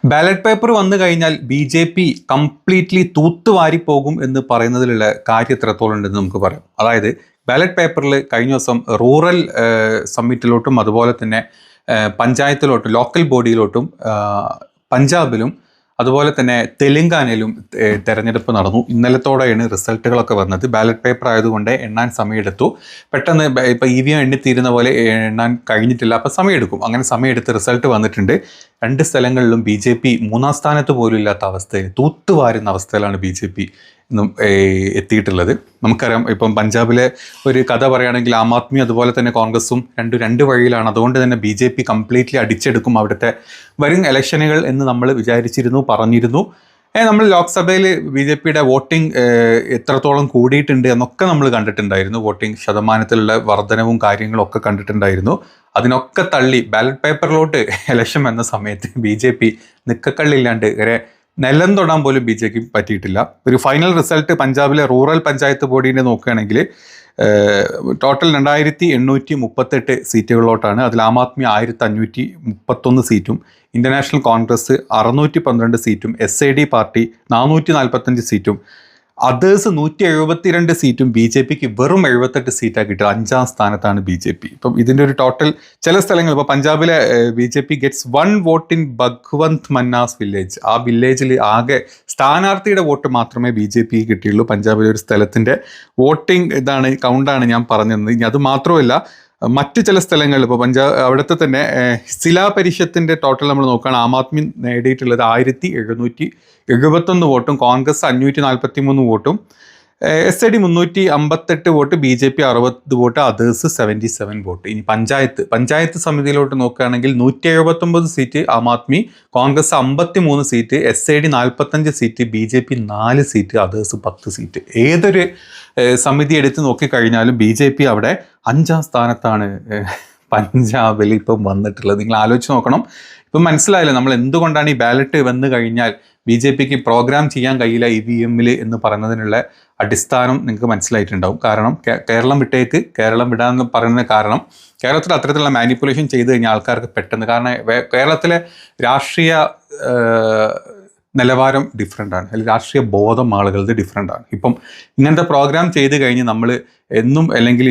Ballot paper വന്നു കഴിഞ്ഞാൽ BJP completely തൂത്തുവാരി പോകും എന്ന് പറയുന്നതിലുള്ള കാര്യം എത്രത്തോളം ഉണ്ടെന്ന് നമുക്ക് പറയാം. അതായത് ബാലറ്റ് പേപ്പറിൽ കഴിഞ്ഞ ദിവസം റൂറൽ സമ്മിറ്റിലോട്ടും അതുപോലെ തന്നെ പഞ്ചായത്തിലോട്ടും ലോക്കൽ ബോഡിയിലോട്ടും പഞ്ചാബിലും അതുപോലെ തന്നെ തെലങ്കാനയിലും തെരഞ്ഞെടുപ്പ് നടന്നു. ഇന്നലത്തോടെയാണ് റിസൾട്ടുകളൊക്കെ വന്നത്. ബാലറ്റ് പേപ്പർ ആയതുകൊണ്ട് എണ്ണാൻ സമയമെടുത്തു. പെട്ടെന്ന് ഇപ്പോൾ EVM എണ്ണിത്തീരുന്ന പോലെ എണ്ണാൻ കഴിഞ്ഞിട്ടില്ല, അപ്പോൾ സമയമെടുക്കും. അങ്ങനെ സമയമെടുത്ത് റിസൾട്ട് വന്നിട്ടുണ്ട്. 2 സ്ഥലങ്ങളിലും BJP 3-ാം സ്ഥാനത്ത് പോലും ഇല്ലാത്ത അവസ്ഥയിൽ തൂത്തുവാരുന്ന അവസ്ഥയിലാണ് BJP ഇന്നും എത്തിയിട്ടുള്ളത്. നമുക്കറിയാം, ഇപ്പം പഞ്ചാബിലെ ഒരു കഥ പറയുകയാണെങ്കിൽ ആം ആദ്മി അതുപോലെ തന്നെ കോൺഗ്രസും രണ്ട് വഴിയിലാണ്. അതുകൊണ്ട് തന്നെ BJP കംപ്ലീറ്റ്ലി അടിച്ചെടുക്കും അവിടുത്തെ വരും ഇലക്ഷനുകൾ എന്ന് നമ്മൾ വിചാരിച്ചിരുന്നു, പറഞ്ഞിരുന്നു. നമ്മൾ ലോക്സഭയിൽ BJPയുടെ വോട്ടിംഗ് എത്രത്തോളം കൂടിയിട്ടുണ്ട് എന്നൊക്കെ നമ്മൾ കണ്ടിട്ടുണ്ടായിരുന്നു. വോട്ടിംഗ് ശതമാനത്തിലുള്ള വർധനവും കാര്യങ്ങളും ഒക്കെ കണ്ടിട്ടുണ്ടായിരുന്നു. അതിനൊക്കെ തള്ളി ബാലറ്റ് പേപ്പറിലോട്ട് ഇലക്ഷൻ വന്ന സമയത്ത് BJP നിക്കക്കള്ളില്ലാണ്ട് വരെ നിലം തൊടാൻ പോലും BJP പറ്റിയിട്ടില്ല. ഒരു ഫൈനൽ റിസൾട്ട് പഞ്ചാബിലെ റൂറൽ പഞ്ചായത്ത് ബോർഡിനെ നോക്കുകയാണെങ്കിൽ ടോട്ടൽ 2838 സീറ്റുകളിലോട്ടാണ്. അതിൽ ആം ആദ്മി 1531 സീറ്റും, ഇന്റർനാഷണൽ കോൺഗ്രസ് 612 സീറ്റും, SID പാർട്ടി 445 സീറ്റും, അതേഴ്സ് 172 സീറ്റും BJPക്ക് വെറും 78 സീറ്റാണ് കിട്ടുക. 5-ാം സ്ഥാനത്താണ് BJP. ഇപ്പം ഇതിൻ്റെ ഒരു ടോട്ടൽ ചില സ്ഥലങ്ങൾ ഇപ്പോൾ പഞ്ചാബിലെ BJP gets 1 vote in Bhagwant Mann's village. ആ വില്ലേജിൽ ആകെ സ്ഥാനാർത്ഥിയുടെ വോട്ട് മാത്രമേ BJPക്ക് കിട്ടിയുള്ളൂ. പഞ്ചാബിലെ ഒരു സ്ഥലത്തിൻ്റെ വോട്ടിംഗ് ഇതാണ്, കൗണ്ടാണ് ഞാൻ പറഞ്ഞത്. ഇനി അത് മാത്രമല്ല, മറ്റ് ചില സ്ഥലങ്ങളിൽ ഇപ്പോൾ അവിടുത്തെ തന്നെ സിലാ പരിഷത്തിൻ്റെ ടോട്ടൽ നമ്മൾ നോക്കുകയാണ്. ആം ആദ്മി നേടിയിട്ടുള്ളത് 1771 വോട്ടും, കോൺഗ്രസ് 543 വോട്ടും, SID 358 vote, BJP 60 vote, others 77 vote. ഇനി പഞ്ചായത്ത് സമിതിയിലോട്ട് നോക്കുകയാണെങ്കിൽ 179 seat Aam Aadmi, Congress 53 seat, SID 45 seat, BJP 4 seat, others 10 seat. ഏതൊരു സമിതി എടുത്ത് നോക്കിക്കഴിഞ്ഞാലും BJP അവിടെ 5-ാം സ്ഥാനത്താണ് പഞ്ചാബിൽ ഇപ്പം വന്നിട്ടുള്ളത്. നിങ്ങൾ ആലോചിച്ച് നോക്കണം. ഇപ്പം മനസ്സിലായില്ല നമ്മൾ എന്തുകൊണ്ടാണ് ഈ ബാലറ്റ് വന്നു കഴിഞ്ഞാൽ BJPക്ക് പ്രോഗ്രാം ചെയ്യാൻ കഴിയില്ല EVMൽ എന്ന് പറയുന്നതിനുള്ള അടിസ്ഥാനം നിങ്ങൾക്ക് മനസ്സിലായിട്ടുണ്ടാവും. കാരണം കേരളം വിട്ടേക്ക്, കേരളം വിടാമെന്ന് പറയുന്ന കാരണം കേരളത്തിൽ അത്തരത്തിലുള്ള മാനിപ്പുലേഷൻ ചെയ്ത് കഴിഞ്ഞാൽ ആൾക്കാർക്ക് പെട്ടെന്ന്, കാരണം കേരളത്തിലെ രാഷ്ട്രീയ നിലവാരം ഡിഫറെൻ്റാണ്, അല്ലെങ്കിൽ രാഷ്ട്രീയ ബോധം ആളുകളുടെ ഡിഫറെൻ്റാണ്. ഇപ്പം ഇങ്ങനത്തെ പ്രോഗ്രാം ചെയ്ത് കഴിഞ്ഞ് നമ്മൾ എന്നും അല്ലെങ്കിൽ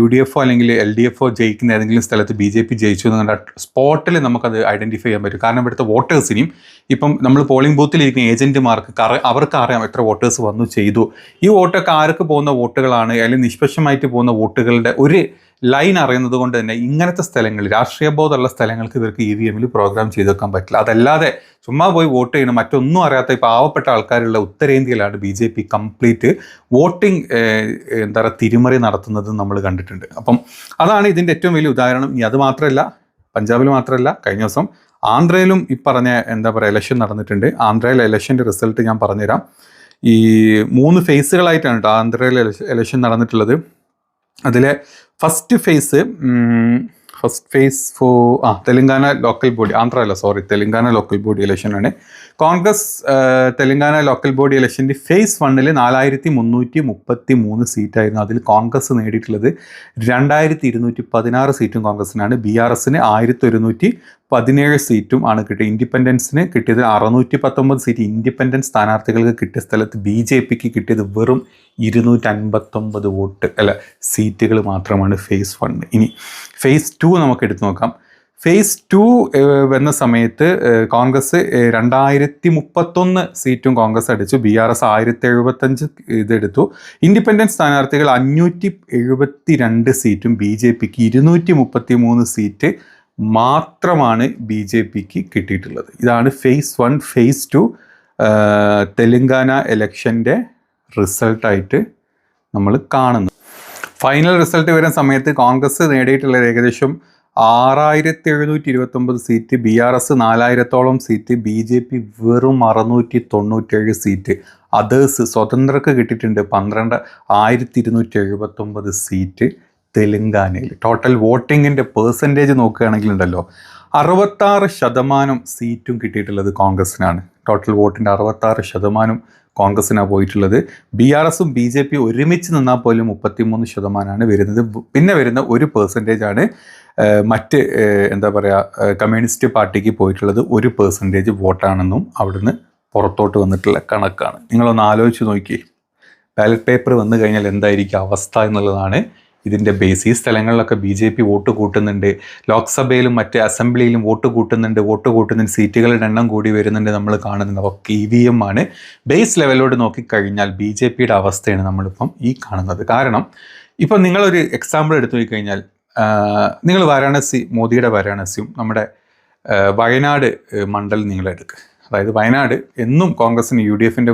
UDF അല്ലെങ്കിൽ LDF ജയിക്കുന്ന ഏതെങ്കിലും സ്ഥലത്ത് BJP ജയിച്ചു എന്ന് കണ്ടാൽ സ്പോട്ടിൽ നമുക്കത് ഐഡൻറ്റിഫൈ ചെയ്യാൻ പറ്റും. കാരണം ഇവിടുത്തെ വോട്ടേഴ്സിനെയും ഇപ്പം നമ്മൾ പോളിംഗ് ബൂത്തിലിരിക്കുന്ന ഏജൻറ്റുമാർക്ക് അവർക്ക് അറിയാം എത്ര വോട്ടേഴ്സ് വന്നു ചെയ്തു, ഈ വോട്ടൊക്കെ ആർക്ക് പോകുന്ന വോട്ടുകളാണ്, അല്ലെങ്കിൽ നിഷ്പക്ഷമായിട്ട് പോകുന്ന വോട്ടുകളുടെ ഒരു ലൈൻ അറിയുന്നത് കൊണ്ട് തന്നെ ഇങ്ങനത്തെ സ്ഥലങ്ങളിൽ, രാഷ്ട്രീയ ബോധമുള്ള സ്ഥലങ്ങൾക്ക് ഇവർക്ക് EVMൽ പ്രോഗ്രാം ചെയ്ത് വെക്കാൻ പറ്റില്ല. അതല്ലാതെ ചുമ്മാ പോയി വോട്ട് ചെയ്യണം, മറ്റൊന്നും അറിയാത്ത പാവപ്പെട്ട ആൾക്കാരുള്ള ഉത്തരേന്ത്യയിലാണ് BJP കംപ്ലീറ്റ് വോട്ടിംഗ് തിരിമറി നടത്തുന്നത് നമ്മൾ കണ്ടിട്ടുണ്ട്. അപ്പം അതാണ് ഇതിൻ്റെ ഏറ്റവും വലിയ ഉദാഹരണം. ഇനി അത് മാത്രമല്ല, പഞ്ചാബിൽ മാത്രമല്ല, കഴിഞ്ഞ ദിവസം ആന്ധ്രയിലും ഈ പറഞ്ഞ ഇലക്ഷൻ നടന്നിട്ടുണ്ട്. ആന്ധ്രയിലെ ഇലക്ഷൻ്റെ റിസൾട്ട് ഞാൻ പറഞ്ഞുതരാം. ഈ 3 ഫേസുകളായിട്ടാണ് കേട്ടോ ആന്ധ്രയിൽ ഇലക്ഷൻ നടന്നിട്ടുള്ളത്. അതിലെ first phase Telangana local body, Telangana local body ഇലക്ഷനാണ്. കോൺഗ്രസ് തെലങ്കാന ലോക്കൽ ബോഡി ഇലക്ഷൻ്റെ ഫേസ് 1 4333 സീറ്റായിരുന്നു. അതിൽ കോൺഗ്രസ് നേടിയിട്ടുള്ളത് 2216 സീറ്റും കോൺഗ്രസിനാണ്. BRSന് 1117 സീറ്റും ആണ് കിട്ടിയത്. ഇൻഡിപെൻഡൻസിന് കിട്ടിയത് 619 സീറ്റ്. ഇൻഡിപെൻഡൻസ് സ്ഥാനാർത്ഥികൾക്ക് കിട്ടിയ സ്ഥലത്ത് BJPക്ക് കിട്ടിയത് വെറും 259 സീറ്റുകൾ മാത്രമാണ് ഫേസ് 1. ഇനി ഫേസ് 2 നമുക്ക് എടുത്തു നോക്കാം. ഫേസ് 2 വന്ന സമയത്ത് കോൺഗ്രസ് 2031 സീറ്റും കോൺഗ്രസ് അടിച്ചു. BRS 1075 ഇതെടുത്തു. ഇൻഡിപെൻഡൻസ് സ്ഥാനാർത്ഥികൾ 572 സീറ്റും, BJPക്ക് 233 സീറ്റ് മാത്രമാണ് BJPക്ക് കിട്ടിയിട്ടുള്ളത്. ഇതാണ് ഫേസ് 1. ഫേസ് 2 തെലങ്കാന ഇലക്ഷൻ്റെ റിസൾട്ടായിട്ട് നമ്മൾ കാണുന്നു. ഫൈനൽ റിസൾട്ട് വരുന്ന സമയത്ത് കോൺഗ്രസ് നേടിയിട്ടുള്ളത് ഏകദേശം 6729 സീറ്റ്, BRS 4000-ഓളം സീറ്റ്, BJP വെറും 697 സീറ്റ്, അതേഴ്സ് സ്വതന്ത്രർക്ക് കിട്ടിയിട്ടുണ്ട് 12,279 സീറ്റ് തെലങ്കാനയിൽ. ടോട്ടൽ വോട്ടിങ്ങിൻ്റെ പെർസെൻറ്റേജ് നോക്കുകയാണെങ്കിൽ ഉണ്ടല്ലോ 66% സീറ്റും കിട്ടിയിട്ടുള്ളത് കോൺഗ്രസിനാണ്. ടോട്ടൽ വോട്ടിൻ്റെ 66% കോൺഗ്രസിനാണ് പോയിട്ടുള്ളത്. BRSും BJP ഒരുമിച്ച് നിന്നാൽ പോലും 33% വരുന്നത്. പിന്നെ വരുന്ന 1% മറ്റ് എന്താ പറയുക കമ്മ്യൂണിസ്റ്റ് പാർട്ടിക്ക് പോയിട്ടുള്ളത് 1% വോട്ടാണെന്നും അവിടുന്ന് പുറത്തോട്ട് വന്നിട്ടുള്ള കണക്കാണ്. നിങ്ങളൊന്ന് ആലോചിച്ച് നോക്കി, ബാലറ്റ് പേപ്പർ വന്നു കഴിഞ്ഞാൽ എന്തായിരിക്കും അവസ്ഥ എന്നുള്ളതാണ് ഇതിൻ്റെ ബേസ്. ഈ സ്ഥലങ്ങളിലൊക്കെ BJP വോട്ട് കൂട്ടുന്നുണ്ട്, ലോക്സഭയിലും മറ്റ് അസംബ്ലിയിലും വോട്ട് കൂട്ടുന്നുണ്ട്, സീറ്റുകളുടെ എണ്ണം കൂടി വരുന്നുണ്ട്, നമ്മൾ കാണുന്നത്. ഒക്കെ EVM ആണ്. ബേസ് ലെവലോട് നോക്കിക്കഴിഞ്ഞാൽ BJPയുടെ അവസ്ഥയാണ് നമ്മളിപ്പം ഈ കാണുന്നത്. കാരണം ഇപ്പം നിങ്ങളൊരു എക്സാമ്പിൾ എടുത്തു നോക്കിക്കഴിഞ്ഞാൽ നിങ്ങൾ മോദിയുടെ വാരാണസിയും നമ്മുടെ വയനാട് മണ്ഡലം നിങ്ങളെടുക്കുക. അതായത് വയനാട് എന്നും കോൺഗ്രസിന് UDFിൻ്റെ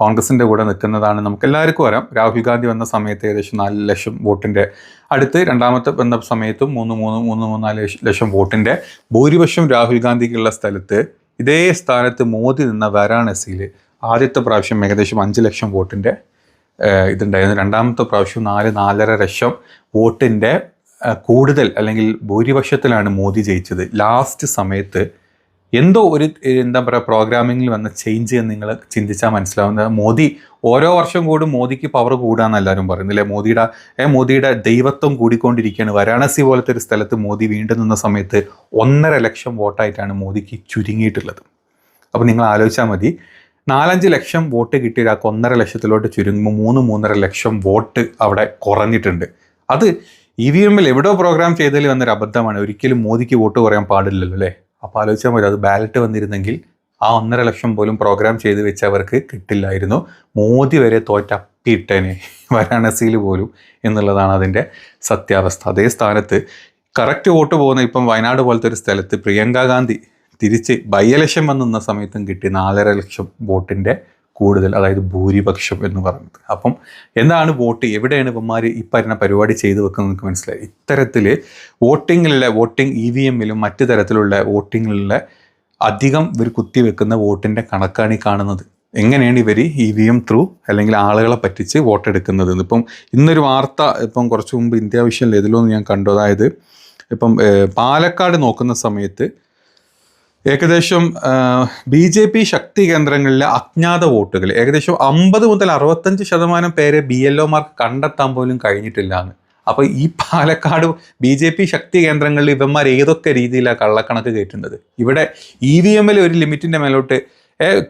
കോൺഗ്രസിൻ്റെ കൂടെ നിൽക്കുന്നതാണ്. നമുക്കെല്ലാവർക്കും അറിയാം. രാഹുൽ ഗാന്ധി വന്ന സമയത്ത് ഏകദേശം 4 ലക്ഷം വോട്ടിൻ്റെ അടുത്ത്, രണ്ടാമത്തെ വന്ന സമയത്തും 3-4 ലക്ഷം വോട്ടിൻ്റെ ഭൂരിപക്ഷം രാഹുൽ ഗാന്ധിക്കുള്ള സ്ഥലത്ത്, ഇതേ സ്ഥാനത്ത് മോദി നിന്ന വാരാണസിയിൽ ആദ്യത്തെ പ്രാവശ്യം ഏകദേശം 5 ലക്ഷം വോട്ടിൻ്റെ ഇതുണ്ടായിരുന്നു. രണ്ടാമത്തെ പ്രാവശ്യം 4-4.5 ലക്ഷം വോട്ടിൻ്റെ കൂടുതൽ അല്ലെങ്കിൽ ഭൂരിപക്ഷത്തിലാണ് മോദി ജയിച്ചത്. ലാസ്റ്റ് സമയത്ത് എന്തോ ഒരു എന്താ പറയുക പ്രോഗ്രാമിങ്ങിൽ വന്ന ചേഞ്ച് എന്ന് നിങ്ങൾ ചിന്തിച്ചാൽ മനസ്സിലാവുന്നത്, മോദി ഓരോ വർഷം കൂടും മോദിക്ക് പവർ കൂടാന്ന് എല്ലാവരും പറയുന്നില്ലേ. മോദിയുടെ ദൈവത്വം കൂടിക്കൊണ്ടിരിക്കുകയാണ്. വാരാണസി പോലത്തെ ഒരു സ്ഥലത്ത് മോദി വീണ്ടും നിന്ന സമയത്ത് 1.5 ലക്ഷം വോട്ടായിട്ടാണ് മോദിക്ക് ചുരുങ്ങിയിട്ടുള്ളത്. അപ്പോൾ നിങ്ങൾ ആലോചിച്ചാൽ മതി, 4-5 ലക്ഷം വോട്ട് കിട്ടിയ ഒരാൾക്ക് 1.5 ലക്ഷത്തിലോട്ട് ചുരുങ്ങുമ്പോൾ 3-3.5 ലക്ഷം വോട്ട് അവിടെ കുറഞ്ഞിട്ടുണ്ട്. അത് EVMൽ എവിടെയോ പ്രോഗ്രാം ചെയ്തതിൽ വന്നൊരു അബദ്ധമാണ്. ഒരിക്കലും മോദിക്ക് വോട്ട് കുറയാൻ പാടില്ലല്ലോ അല്ലേ. അപ്പോൾ ആലോചിച്ചാൽ മതി, അത് ബാലറ്റ് വന്നിരുന്നെങ്കിൽ ആ 1.5 ലക്ഷം പോലും പ്രോഗ്രാം ചെയ്ത് വെച്ചവർക്ക് കിട്ടില്ലായിരുന്നു. മോദി വരെ തോറ്റപ്പിട്ടേനെ വാരാണസിയിൽ പോലും എന്നുള്ളതാണ് അതിൻ്റെ സത്യാവസ്ഥ. അതേ സ്ഥാനത്ത് കറക്റ്റ് വോട്ട് പോകുന്ന ഇപ്പം വയനാട് പോലത്തെ ഒരു സ്ഥലത്ത് പ്രിയങ്ക ഗാന്ധി തിരിച്ച് ബൈ ഇലക്ഷൻ വന്ന് നിന്ന സമയത്തും കിട്ടി 4.5 ലക്ഷം വോട്ടിൻ്റെ കൂടുതൽ, അതായത് ഭൂരിപക്ഷം എന്ന് പറയുന്നത്. അപ്പം എന്താണ് വോട്ട്, എവിടെയാണ് ഇവന്മാർ ഈ പറഞ്ഞ പരിപാടി ചെയ്തു വെക്കുന്നത് നിങ്ങൾക്ക് മനസ്സിലായി. ഇത്തരത്തിൽ വോട്ടിംഗ് EVMലും മറ്റു തരത്തിലുള്ള വോട്ടിങ്ങിലുള്ള അധികം ഇവർ കുത്തിവെക്കുന്ന വോട്ടിൻ്റെ കണക്കാണ് ഈ കാണുന്നത്. എങ്ങനെയാണ് ഇവർ EVM ത്രൂ അല്ലെങ്കിൽ ആളുകളെ പറ്റിച്ച് വോട്ടെടുക്കുന്നത്. ഇപ്പം ഇന്നൊരു വാർത്ത ഇപ്പം കുറച്ച് മുമ്പ് ഇന്ത്യ വിഷനിൽ ഏതിലൊന്ന് ഞാൻ കണ്ടു. അതായത് ഇപ്പം പാലക്കാട് നോക്കുന്ന സമയത്ത് ഏകദേശം BJP ശക്തി കേന്ദ്രങ്ങളിലെ അജ്ഞാത വോട്ടുകൾ ഏകദേശം 50 മുതൽ 65% പേരെ BLOമാർക്ക് കണ്ടെത്താൻ പോലും കഴിഞ്ഞിട്ടില്ലാന്ന്. അപ്പോൾ ഈ പാലക്കാട് BJP ശക്തി കേന്ദ്രങ്ങളിൽ ഇവന്മാർ ഏതൊക്കെ രീതിയിലാണ് കള്ളക്കണക്ക് കയറ്റുന്നത്. ഇവിടെ EVMൽ ഒരു ലിമിറ്റിൻ്റെ മേലോട്ട്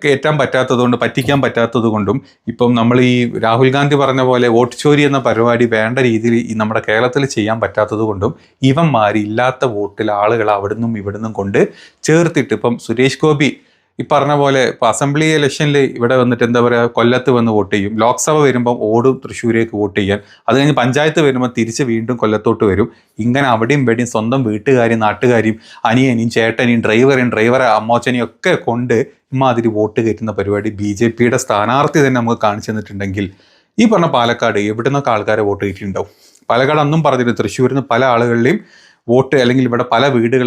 കയറ്റാൻ പറ്റാത്തതുകൊണ്ട്, പറ്റിക്കാൻ പറ്റാത്തത് കൊണ്ടും, ഇപ്പം നമ്മൾ ഈ രാഹുൽ ഗാന്ധി പറഞ്ഞ പോലെ വോട്ട് ചോരി എന്ന പരിപാടി വേണ്ട രീതിയിൽ ഈ നമ്മുടെ കേരളത്തിൽ ചെയ്യാൻ പറ്റാത്തത് കൊണ്ടും ഇവന്മാർ ഇല്ലാത്ത വോട്ടിൽ ആളുകൾ അവിടുന്നും ഇവിടുന്നും കൊണ്ട് ചേർത്തിട്ട്, ഇപ്പം സുരേഷ് ഗോപി ഈ പറഞ്ഞ പോലെ ഇപ്പോൾ അസംബ്ലി ഇലക്ഷനിൽ ഇവിടെ വന്നിട്ട് എന്താ പറയുക കൊല്ലത്ത് വന്ന് വോട്ട് ചെയ്യും, ലോക്സഭ വരുമ്പം ഓടും തൃശ്ശൂരേക്ക് വോട്ട് ചെയ്യാൻ, അത് കഴിഞ്ഞ് പഞ്ചായത്ത് വരുമ്പോൾ തിരിച്ച് വീണ്ടും കൊല്ലത്തോട്ട് വരും. ഇങ്ങനെ അവിടെയും ഇവിടെയും സ്വന്തം വീട്ടുകാരെയും നാട്ടുകാരെയും അനിയനെയും ചേട്ടനെയും ഡ്രൈവറെ അമ്മോച്ചനെയും ഒക്കെ കൊണ്ട് ഇമാതിരി വോട്ട് കയറ്റുന്ന പരിപാടി BJPയുടെ സ്ഥാനാർത്ഥി തന്നെ നമുക്ക് കാണിച്ചു തന്നിട്ടുണ്ടെങ്കിൽ ഈ പറഞ്ഞ പാലക്കാട് എവിടെ നിന്നൊക്കെ ആൾക്കാരെ വോട്ട് കയറ്റിയിട്ടുണ്ടാവും. പാലക്കാട് അന്നും പറഞ്ഞിട്ട് തൃശ്ശൂരിൽ നിന്ന് പല ആളുകളുടെയും വോട്ട് അല്ലെങ്കിൽ ഇവിടെ പല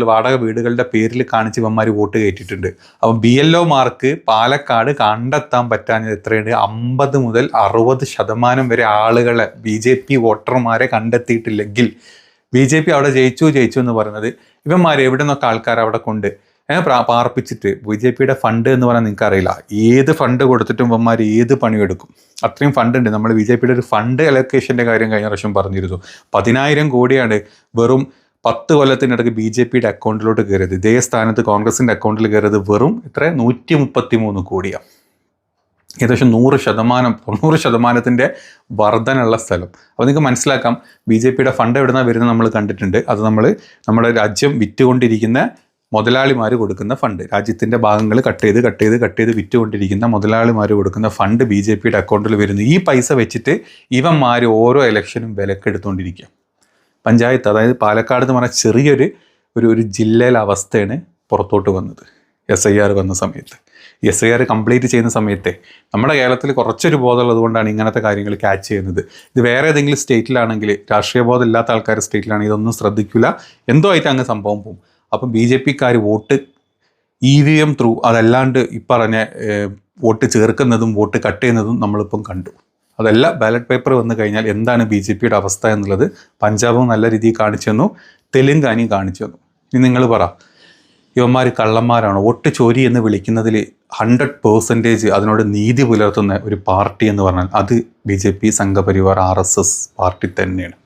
വാടക വീടുകളുടെ പേരിൽ കാണിച്ച് ഇവന്മാർ വോട്ട് കയറ്റിയിട്ടുണ്ട്. അപ്പം BLOമാർക്ക് പാലക്കാട് കണ്ടെത്താൻ പറ്റാഞ്ഞത് എത്രയുണ്ട്? 50 മുതൽ 60% വരെ ആളുകളെ BJP വോട്ടർമാരെ കണ്ടെത്തിയിട്ടില്ലെങ്കിൽ BJP അവിടെ ജയിച്ചു എന്ന് പറയുന്നത് ഇവന്മാർ എവിടെ നിന്നൊക്കെ ആൾക്കാർ അവിടെ കൊണ്ട് പാർപ്പിച്ചിട്ട് BJPയുടെ ഫണ്ട് എന്ന് പറഞ്ഞാൽ നിങ്ങൾക്ക് അറിയില്ല. ഏത് ഫണ്ട് കൊടുത്തിട്ടും ഇവന്മാർ ഏത് പണിയെടുക്കും. അത്രയും ഫണ്ട് ഉണ്ട്. നമ്മൾ BJPയുടെ ഒരു ഫണ്ട് അലൊക്കേഷൻ്റെ കാര്യം കഴിഞ്ഞ പ്രാവശ്യം പറഞ്ഞിരുന്നു. 10,000 കോടിയാണ് വെറും 10 കൊല്ലത്തിനിടയ്ക്ക് BJPയുടെ അക്കൗണ്ടിലോട്ട് കയറിയത്. ഇതേ സ്ഥാനത്ത് കോൺഗ്രസിൻ്റെ അക്കൗണ്ടിൽ കയറിയത് വെറും 133 കോടിയാണ്. ഏകദേശം 100% വർധനയുള്ള സ്ഥലം. അപ്പോൾ നിങ്ങൾക്ക് മനസ്സിലാക്കാം BJPയുടെ ഫണ്ട് എവിടെ നിന്നാണ് വരുന്നത് നമ്മൾ കണ്ടിട്ടുണ്ട്. അത് നമ്മുടെ രാജ്യം വിറ്റുകൊണ്ടിരിക്കുന്ന മുതലാളിമാർ കൊടുക്കുന്ന ഫണ്ട്, രാജ്യത്തിൻ്റെ ഭാഗങ്ങൾ കട്ട് ചെയ്ത് വിറ്റുകൊണ്ടിരിക്കുന്ന മുതലാളിമാർ കൊടുക്കുന്ന ഫണ്ട് BJPയുടെ അക്കൗണ്ടിൽ വരുന്നു. ഈ പൈസ വെച്ചിട്ട് ഇവന്മാർ ഓരോ ഇലക്ഷനും വിലക്കെടുത്തുകൊണ്ടിരിക്കുക. പഞ്ചായത്ത്, അതായത് പാലക്കാട് എന്ന് പറഞ്ഞാൽ ചെറിയൊരു ജില്ലയിലെ അവസ്ഥയാണ് പുറത്തോട്ട് വന്നത്. SIR വന്ന സമയത്ത്, SIR കംപ്ലീറ്റ് ചെയ്യുന്ന സമയത്തെ നമ്മുടെ കേരളത്തിൽ കുറച്ചൊരു ബോധമുള്ളത് കൊണ്ടാണ് ഇങ്ങനത്തെ കാര്യങ്ങൾ ക്യാച്ച് ചെയ്യുന്നത്. ഇത് വേറെ ഏതെങ്കിലും സ്റ്റേറ്റിലാണെങ്കിൽ, രാഷ്ട്രീയ ബോധം ഇല്ലാത്ത ആൾക്കാർ സ്റ്റേറ്റിലാണെങ്കിൽ ഇതൊന്നും ശ്രദ്ധിക്കില്ല, എന്തോ ആയിട്ട് അങ്ങ് സംഭവം പോകും. അപ്പം BJPക്കാർ വോട്ട് EVM ത്രൂ അതല്ലാണ്ട് ഈ പറഞ്ഞ വോട്ട് ചേർക്കുന്നതും വോട്ട് കട്ട് ചെയ്യുന്നതും നമ്മളിപ്പം കണ്ടു. അതല്ല ബാലറ്റ് പേപ്പർ വന്നു കഴിഞ്ഞാൽ എന്താണ് BJPയുടെ അവസ്ഥ എന്നുള്ളത് പഞ്ചാബും നല്ല രീതിയിൽ കാണിച്ചു തന്നു, തെലുങ്കാനയും കാണിച്ചു തന്നു. ഇനി നിങ്ങൾ പറ, ഇവന്മാർ കള്ളന്മാരാണ്, വോട്ട് ചോരി എന്ന് വിളിക്കുന്നതിൽ 100% അതിനോട് നീതി പുലർത്തുന്ന ഒരു പാർട്ടി എന്ന് പറഞ്ഞാൽ അത് BJP, സംഘപരിവാർ, RSS പാർട്ടി തന്നെയാണ്.